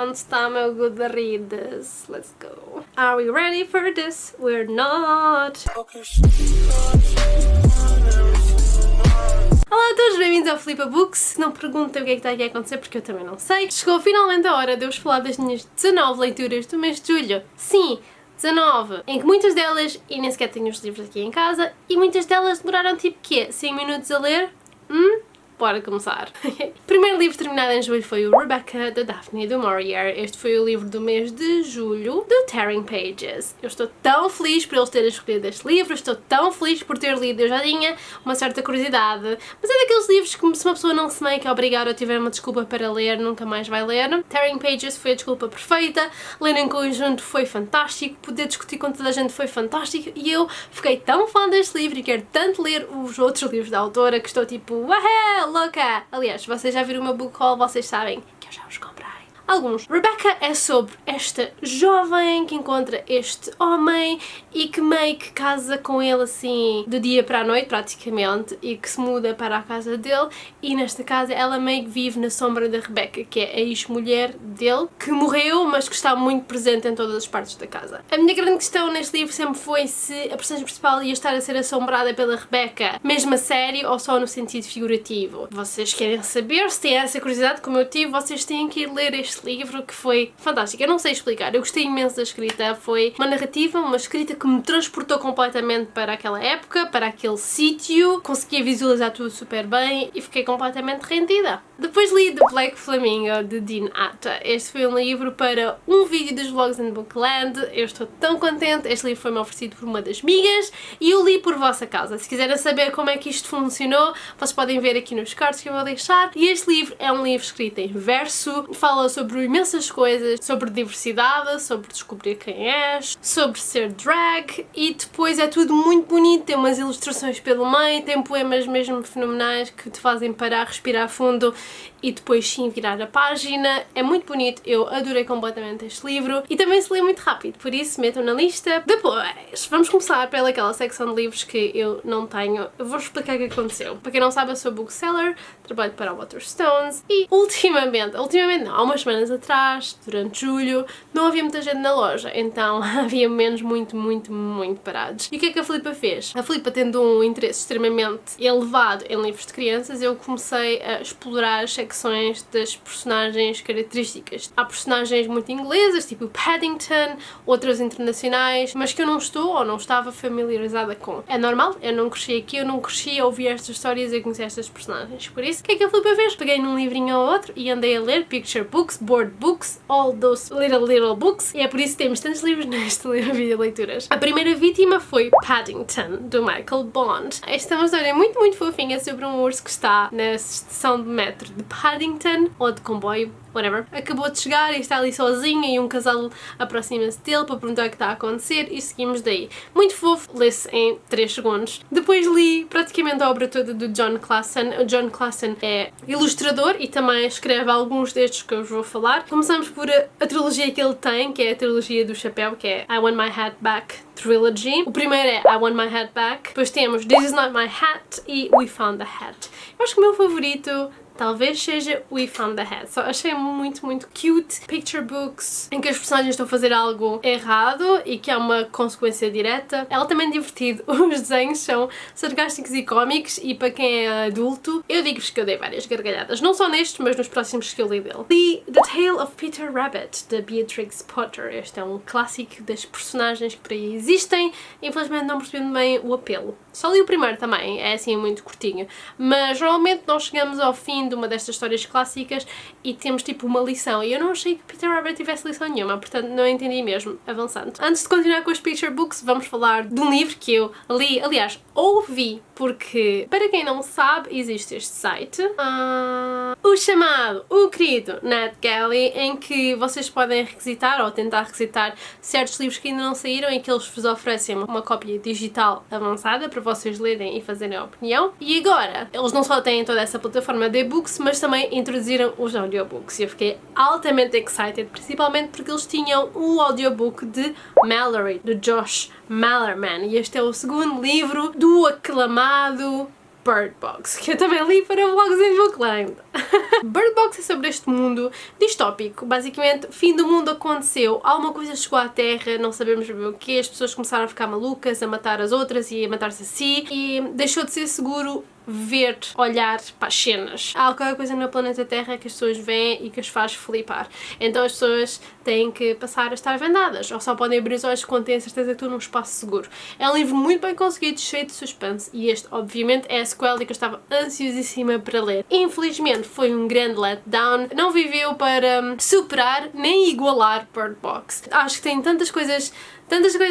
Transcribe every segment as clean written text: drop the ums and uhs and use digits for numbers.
Onde está meu good reads? Let's go. Are we ready for this? We're not. Olá a todos, bem-vindos ao Flipa Books. Não perguntem o que é que está aqui a acontecer porque eu também não sei. Chegou finalmente a hora de eu vos falar das minhas 19 leituras do mês de julho. Sim, 19, em que muitas delas, e nem sequer tenho os livros aqui em casa, e muitas delas demoraram tipo quê? 5 minutos a ler? Bora começar. O primeiro livro terminado em julho foi o Rebecca, de Daphne du Maurier. Este foi o livro do mês de julho, do Tearing Pages. Eu estou tão feliz por eles terem escolhido este livro, estou tão feliz por ter lido. Eu já tinha uma certa curiosidade, mas é daqueles livros que se uma pessoa não se meio que obrigar ou tiver uma desculpa para ler, nunca mais vai ler. Tearing Pages foi a desculpa perfeita, ler em conjunto foi fantástico, poder discutir com toda a gente foi fantástico e eu fiquei tão fã deste livro e quero tanto ler os outros livros da autora que estou tipo, uau, louca! Aliás, se vocês já viram o meu book haul, vocês sabem que eu já os comprei. Alguns. Rebecca é sobre esta jovem que encontra este homem e que meio que casa com ele assim do dia para a noite praticamente e que se muda para a casa dele e nesta casa ela meio que vive na sombra da Rebecca, que é a ex-mulher dele, que morreu mas que está muito presente em todas as partes da casa. A minha grande questão neste livro sempre foi se a personagem principal ia estar a ser assombrada pela Rebecca, mesmo a sério ou só no sentido figurativo. Vocês querem saber, se têm essa curiosidade como eu tive, vocês têm que ir ler este livro que foi fantástico. Eu não sei explicar, eu gostei imenso da escrita, foi uma narrativa, uma escrita que me transportou completamente para aquela época, para aquele sítio, conseguia visualizar tudo super bem e fiquei completamente rendida. Depois li The Black Flamingo, de Dean Atta. Este foi um livro para um vídeo dos Vlogs in Bookland. Eu estou tão contente, este livro foi-me oferecido por uma das migas e eu li por vossa causa. Se quiserem saber como é que isto funcionou, vocês podem ver aqui nos cards que eu vou deixar. E este livro é um livro escrito em verso, fala sobre imensas coisas, sobre diversidade, sobre descobrir quem és, sobre ser drag e depois é tudo muito bonito, tem umas ilustrações pelo meio, tem poemas mesmo fenomenais que te fazem parar, respirar fundo e depois sim virar a página. É muito bonito, eu adorei completamente este livro e também se lê muito rápido, por isso metam na lista. Depois, vamos começar pelaquela secção de livros que eu não tenho. Eu vou explicar o que aconteceu. Para quem não sabe, eu sou bookseller, trabalho para a Waterstones e ultimamente não, há umas semanas atrás, durante julho, não havia muita gente na loja, então havia menos muito parados. E o que é que a Filipa fez? A Filipa, tendo um interesse extremamente elevado em livros de crianças, eu comecei a explorar as secções das personagens características. Há personagens muito inglesas, tipo Paddington, outras internacionais, mas que eu não estou ou não estava familiarizada com. É normal, eu não cresci aqui, eu não cresci a ouvir estas histórias e a conhecer estas personagens. Por isso, o que é que a Filipa fez? Peguei num livrinho ou outro e andei a ler picture books, board books, all those little books, e é por isso que temos tantos livros neste livro de leituras. A primeira vítima foi Paddington, do Michael Bond. Esta é uma história muito fofinha sobre um urso que está na estação de metro de Paddington, ou de comboio, whatever. Acabou de chegar e está ali sozinha e um casal aproxima-se dele para perguntar o que está a acontecer e seguimos daí. Muito fofo, lê-se em 3 segundos. Depois li praticamente a obra toda do Jon Klassen. O Jon Klassen é ilustrador e também escreve alguns destes que eu vos vou falar. Começamos por a trilogia que ele tem, que é a trilogia do chapéu, que é I Want My Hat Back Trilogy. O primeiro é I Want My Hat Back. Depois temos This Is Not My Hat e We Found the Hat. Eu acho que o meu favorito talvez seja We Found the Hat. Só achei muito cute. Picture books em que as personagens estão a fazer algo errado e que há uma consequência direta. Ela também é divertido. Os desenhos são sarcásticos e cómicos e para quem é adulto, eu digo-vos que eu dei várias gargalhadas. Não só neste, mas nos próximos que eu li dele. Li The Tale of Peter Rabbit, da Beatrix Potter. Este é um clássico das personagens que por aí existem. Infelizmente não percebi bem o apelo. Só li o primeiro também, é assim muito curtinho. Mas normalmente nós chegamos ao fim de uma destas histórias clássicas e temos tipo uma lição. E eu não achei que Peter Rabbit tivesse lição nenhuma, portanto não entendi mesmo. Avançando. Antes de continuar com os picture books, vamos falar de um livro que eu li, aliás, ouvi, porque para quem não sabe, existe este site, o chamado, o querido NetGalley, em que vocês podem requisitar ou tentar requisitar certos livros que ainda não saíram e que eles vos oferecem uma cópia digital avançada para vocês lerem e fazerem a opinião. E agora, eles não só têm toda essa plataforma de e-books, mas também introduziram os audiobooks e eu fiquei altamente excited, principalmente porque eles tinham o audiobook de Mallory, do Josh Malerman, e este é o segundo livro do aclamado Bird Box, que eu também li para Vlogs em Bookland. Bird Box é sobre este mundo distópico. Basicamente, o fim do mundo aconteceu, alguma coisa chegou à Terra, não sabemos bem o quê, as pessoas começaram a ficar malucas, a matar as outras e a matar-se a si, e deixou de ser seguro ver, olhar para as cenas. Há qualquer coisa no planeta Terra que as pessoas veem e que as faz flipar. Então as pessoas têm que passar a estar vendadas, ou só podem abrir os olhos quando têm a certeza que estão num espaço seguro. É um livro muito bem conseguido, cheio de suspense, e este, obviamente, é a sequela que eu estava ansiosíssima para ler. Infelizmente, foi um grande letdown. Não viveu para superar nem igualar Bird Box. Acho que tem tantas coisas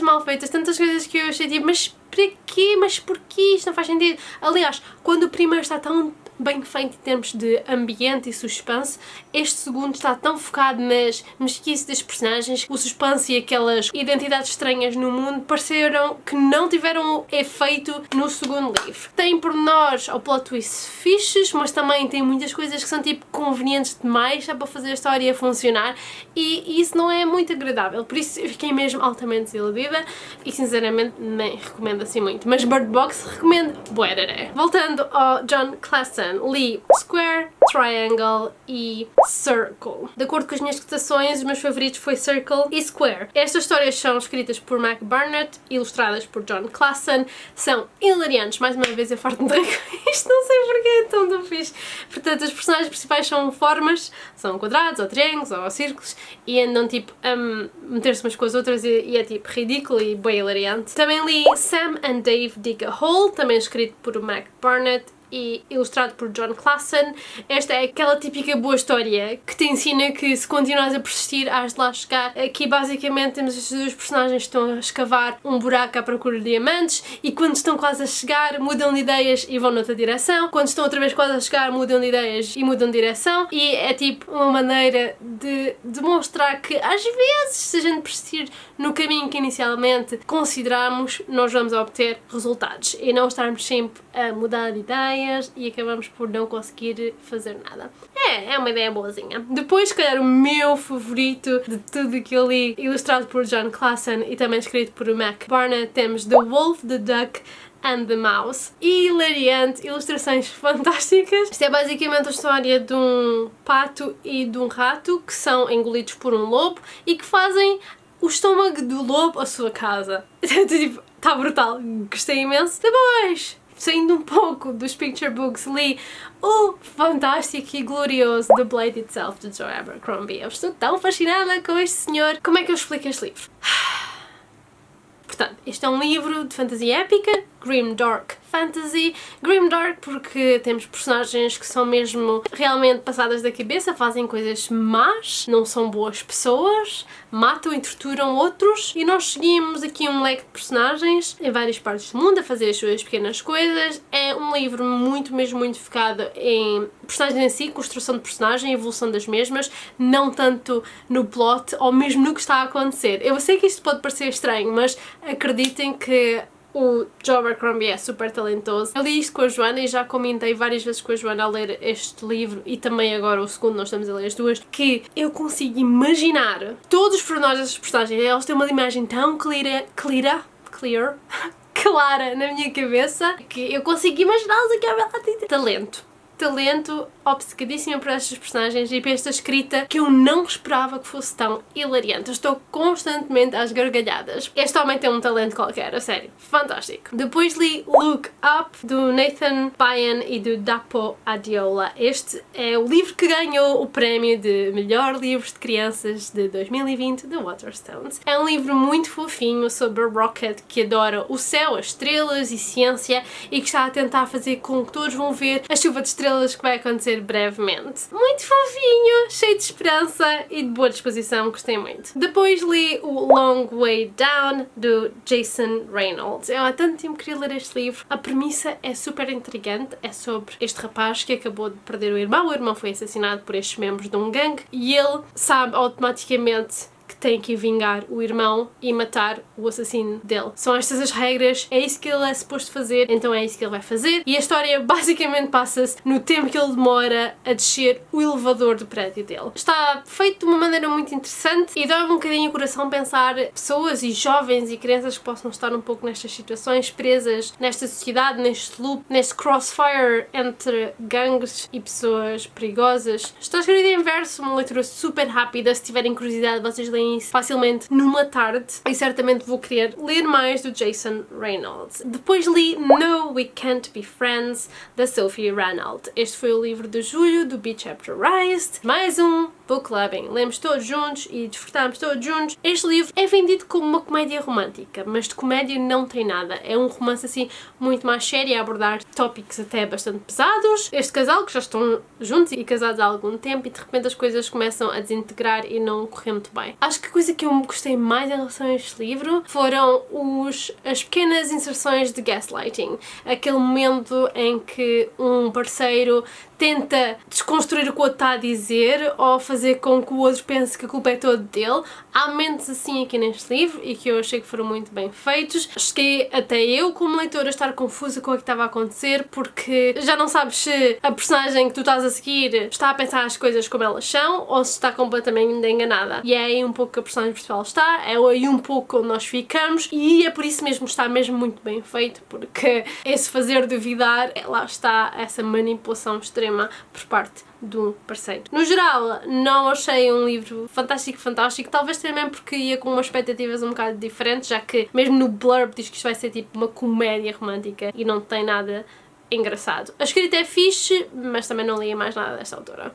mal feitas, tantas coisas que eu achei tipo, mas para quê? Mas porquê? Isto não faz sentido. Aliás, quando o primeiro está tão bem feito em termos de ambiente e suspense, este segundo está tão focado nas mesquices das personagens, o suspense e aquelas identidades estranhas no mundo pareceram que não tiveram efeito no segundo livro. Tem pormenores ou plot twists fixes, mas também tem muitas coisas que são tipo convenientes demais só para fazer a história funcionar, e isso não é muito agradável, por isso eu fiquei mesmo altamente desiludida e sinceramente nem recomendo assim muito, mas Bird Box recomendo bué. Voltando ao John Klassen, li Square, Triangle e Circle. De acordo com as minhas cotações, os meus favoritos foi Circle e Square. Estas histórias são escritas por Mac Barnett, ilustradas por John Klassen, são hilariantes, mais uma vez eu farto-me de rir com isto, não sei porque é tão fixe. Portanto, os personagens principais são formas, são quadrados ou triângulos ou círculos, e andam tipo a meter-se umas com as outras e é tipo ridículo e bem hilariante. Também li Sam and Dave Dig a Hole, também escrito por Mac Barnett e ilustrado por John Klassen. Esta é aquela típica boa história que te ensina que se continuas a persistir, has de lá chegar. Aqui basicamente temos estes dois personagens que estão a escavar um buraco à procura de diamantes, e quando estão quase a chegar mudam de ideias e vão noutra direção, quando estão outra vez quase a chegar mudam de ideias e mudam de direção, e é tipo uma maneira de demonstrar que às vezes, se a gente persistir no caminho que inicialmente consideramos, nós vamos obter resultados e não estarmos sempre a mudar de ideias e acabamos por não conseguir fazer nada. É uma ideia boazinha. Depois, se calhar, o meu favorito de tudo que eu li, ilustrado por John Klassen e também escrito por Mac Barnett, temos The Wolf, The Duck and the Mouse. Hilariante, ilustrações fantásticas. Isto é basicamente a história de um pato e de um rato que são engolidos por um lobo e que fazem o estômago do lobo a sua casa. Tipo, está brutal, gostei imenso. Depois, saindo um pouco dos picture books, li o fantástico e glorioso The Blade Itself, de Joe Abercrombie. Eu estou tão fascinada com este senhor. Como é que eu explico este livro? Portanto, este é um livro de fantasia épica, grimdark fantasy. Grimdark porque temos personagens que são mesmo realmente passadas da cabeça, fazem coisas más, não são boas pessoas, matam e torturam outros, e nós seguimos aqui um leque de personagens em várias partes do mundo a fazer as suas pequenas coisas. É um livro muito focado em personagens em si, construção de personagem, evolução das mesmas, não tanto no plot ou mesmo no que está a acontecer. Eu sei que isto pode parecer estranho, mas acreditem que o Joe Abercrombie é super talentoso. Eu li isto com a Joana e já comentei várias vezes com a Joana a ler este livro, e também agora o segundo, nós estamos a ler as duas, que eu consigo imaginar todos os pormenores dessas personagens. Elas têm uma imagem tão clara na minha cabeça que eu consigo imaginá-las aqui a talento, obcecadíssima por estas personagens e por esta escrita que eu não esperava que fosse tão hilariante. Eu estou constantemente às gargalhadas. Este homem tem um talento qualquer, a sério, fantástico. Depois li Look Up, do Nathan Payan e do Dapo Adiola. Este é o livro que ganhou o prémio de melhor livro de crianças de 2020 do Waterstones. É um livro muito fofinho sobre a Rocket que adora o céu, as estrelas e ciência, e que está a tentar fazer com que todos vão ver a chuva de estrelas que vai acontecer brevemente. Muito fofinho, cheio de esperança e de boa disposição, gostei muito. Depois li o Long Way Down, do Jason Reynolds. Eu há tanto tempo queria ler este livro. A premissa é super intrigante, é sobre este rapaz que acabou de perder o irmão foi assassinado por estes membros de um gangue, e ele sabe automaticamente que tem que ir vingar o irmão e matar o assassino dele. São estas as regras, é isso que ele é suposto fazer, então é isso que ele vai fazer. E a história basicamente passa-se no tempo que ele demora a descer o elevador do prédio dele. Está feito de uma maneira muito interessante e dá-me um bocadinho o coração pensar pessoas e jovens e crianças que possam estar um pouco nestas situações, presas nesta sociedade, neste loop, neste crossfire entre gangues e pessoas perigosas. Está escrito em verso, uma leitura super rápida. Se tiverem curiosidade, vocês leem isso facilmente numa tarde e certamente vou querer ler mais do Jason Reynolds. Depois li No We Can't Be Friends, da Sophie Reynolds. Este foi o livro de julho do Be Chapterized. Mais um book clubbing. Lemos todos juntos e desfrutamos todos juntos. Este livro é vendido como uma comédia romântica, mas de comédia não tem nada. É um romance assim muito mais sério, a abordar tópicos até bastante pesados. Este casal que já estão juntos e casados há algum tempo e de repente as coisas começam a desintegrar e não correr muito bem. Acho que a coisa que eu gostei mais em relação a este livro foram as pequenas inserções de gaslighting. Aquele momento em que um parceiro tenta desconstruir o que o outro está a dizer ou fazer com que o outro pense que a culpa é toda dele. Há momentos assim aqui neste livro e que eu achei que foram muito bem feitos. Cheguei até eu, como leitora, a estar confusa com o que estava a acontecer porque já não sabes se a personagem que tu estás a seguir está a pensar as coisas como elas são ou se está completamente enganada. E é aí um pouco que a personagem principal está, é aí um pouco onde nós ficamos e é por isso mesmo está mesmo muito bem feito, porque esse fazer duvidar, lá está essa manipulação extrema por parte do parceiro. No geral, não achei um livro fantástico, talvez também porque ia com umas expectativas um bocado diferentes, já que mesmo no blurb diz que isto vai ser tipo uma comédia romântica e não tem nada engraçado. A escrita é fixe, mas também não li mais nada desta autora.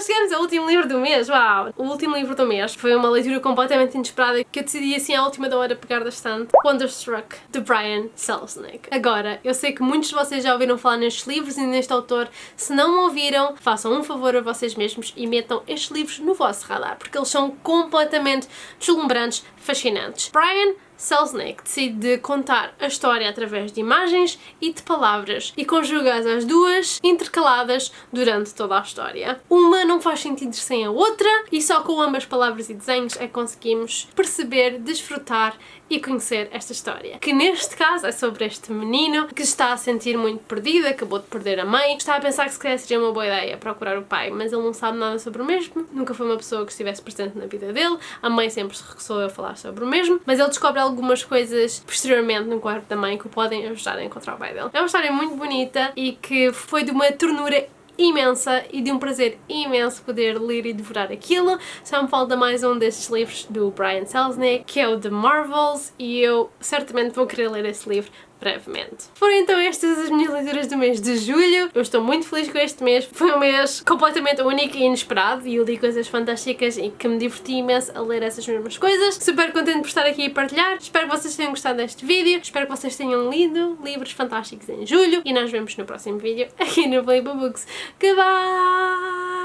Chegamos ao último livro do mês, uau! O último livro do mês foi uma leitura completamente inesperada que eu decidi assim à última da hora pegar da estante. Wonderstruck, de Brian Selznick. Agora, eu sei que muitos de vocês já ouviram falar nestes livros e neste autor. Se não ouviram, façam um favor a vocês mesmos e metam estes livros no vosso radar, porque eles são completamente deslumbrantes, fascinantes. Brian Selznick decide contar a história através de imagens e de palavras e conjuga as duas intercaladas durante toda a história. Uma não faz sentido sem a outra e só com ambas palavras e desenhos é que conseguimos perceber, desfrutar e conhecer esta história. Que neste caso é sobre este menino que está a sentir muito perdido, acabou de perder a mãe, está a pensar que se calhar seria uma boa ideia procurar o pai, mas ele não sabe nada sobre o mesmo, nunca foi uma pessoa que estivesse presente na vida dele, a mãe sempre se recusou a falar sobre o mesmo, mas ele descobre algumas coisas posteriormente no corpo da mãe que o podem ajudar a encontrar o pai dele. É uma história muito bonita e que foi de uma ternura imensa e de um prazer imenso poder ler e devorar aquilo. Só me falta mais um destes livros do Brian Selznick, que é o The Marvels, e eu certamente vou querer ler esse livro brevemente. Foram então estas as minhas leituras do mês de julho. Eu estou muito feliz com este mês. Foi um mês completamente único e inesperado e eu li coisas fantásticas e que me diverti imenso a ler essas mesmas coisas. Super contente por estar aqui a partilhar. Espero que vocês tenham gostado deste vídeo. Espero que vocês tenham lido livros fantásticos em julho e nós vemos no próximo vídeo aqui no Playboy Books. Goodbye!